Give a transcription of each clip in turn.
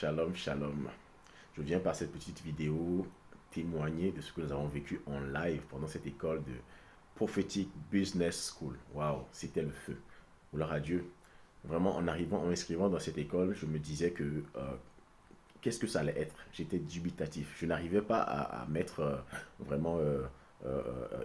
Shalom, shalom. Je viens par cette petite vidéo témoigner de ce que nous avons vécu en live pendant cette école de Prophetic Business School. Waouh, c'était le feu. Gloire à Dieu. Vraiment, en arrivant, en m'inscrivant dans cette école, je me disais que qu'est-ce que ça allait être. J'étais dubitatif. Je n'arrivais pas à mettre vraiment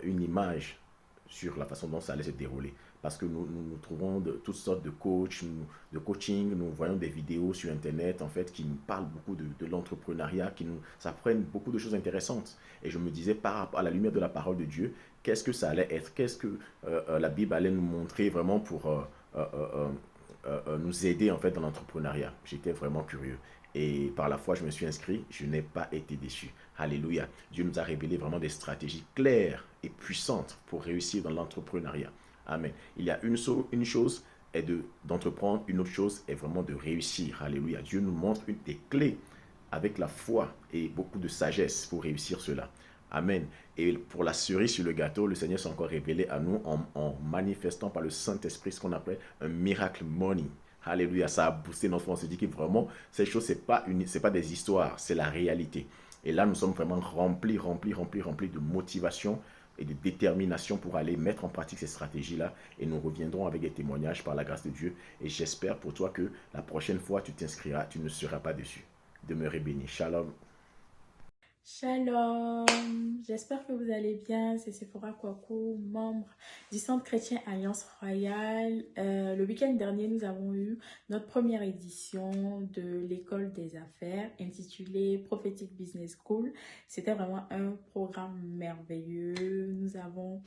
une image sur la façon dont ça allait se dérouler. Parce que nous trouvons toutes sortes de coachs, de coaching, nous voyons des vidéos sur Internet, en fait, qui nous parlent beaucoup de l'entrepreneuriat, qui nous apprennent beaucoup de choses intéressantes. Et je me disais, par rapport à la lumière de la parole de Dieu, qu'est-ce que ça allait être? Qu'est-ce que la Bible allait nous montrer vraiment pour nous aider, en fait, dans l'entrepreneuriat? J'étais vraiment curieux. Et par la foi, je me suis inscrit, je n'ai pas été déçu. Alléluia. Dieu nous a révélé vraiment des stratégies claires et puissantes pour réussir dans l'entrepreneuriat. Amen. Il y a une chose est d'entreprendre, une autre chose est vraiment de réussir. Alléluia. Dieu nous montre une des clés avec la foi et beaucoup de sagesse pour réussir cela. Amen. Et pour la cerise sur le gâteau, le Seigneur s'est encore révélé à nous en manifestant par le Saint-Esprit ce qu'on appelle un miracle money. Alléluia, ça a boosté notre foi. On se dit que vraiment, ces choses, c'est pas des histoires, c'est la réalité. Et là, nous sommes vraiment remplis de motivation et de détermination pour aller mettre en pratique ces stratégies-là. Et nous reviendrons avec des témoignages par la grâce de Dieu. Et j'espère pour toi que la prochaine fois, tu t'inscriras, tu ne seras pas déçu. Demeurez béni. Shalom. Shalom, j'espère que vous allez bien. C'est Sephora Kwaku, membre du Centre chrétien Alliance Royale. Le week-end dernier, nous avons eu notre première édition de l'école des affaires intitulée Prophetic Business School. C'était vraiment un programme merveilleux. Nous avons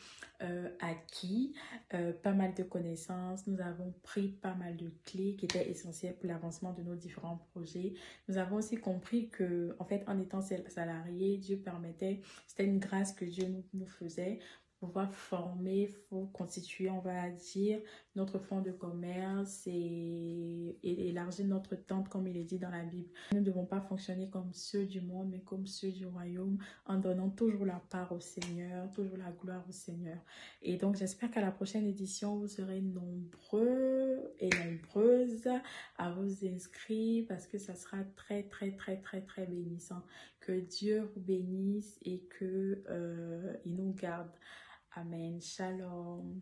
acquis pas mal de connaissances. Nous avons pris pas mal de clés qui étaient essentielles pour l'avancement de nos différents projets. Nous avons aussi compris que, en fait, en étant salarié, Dieu permettait, c'était une grâce que Dieu nous faisait, pouvoir former, faut constituer, on va dire, notre fonds de commerce et élargir notre tente, comme il est dit dans la Bible. Nous ne devons pas fonctionner comme ceux du monde, mais comme ceux du royaume, en donnant toujours la part au Seigneur, toujours la gloire au Seigneur. Et donc, j'espère qu'à la prochaine édition, vous serez nombreux et nombreuses à vous inscrire parce que ça sera très bénissant. Que Dieu vous bénisse et que il nous garde. Amen. Shalom.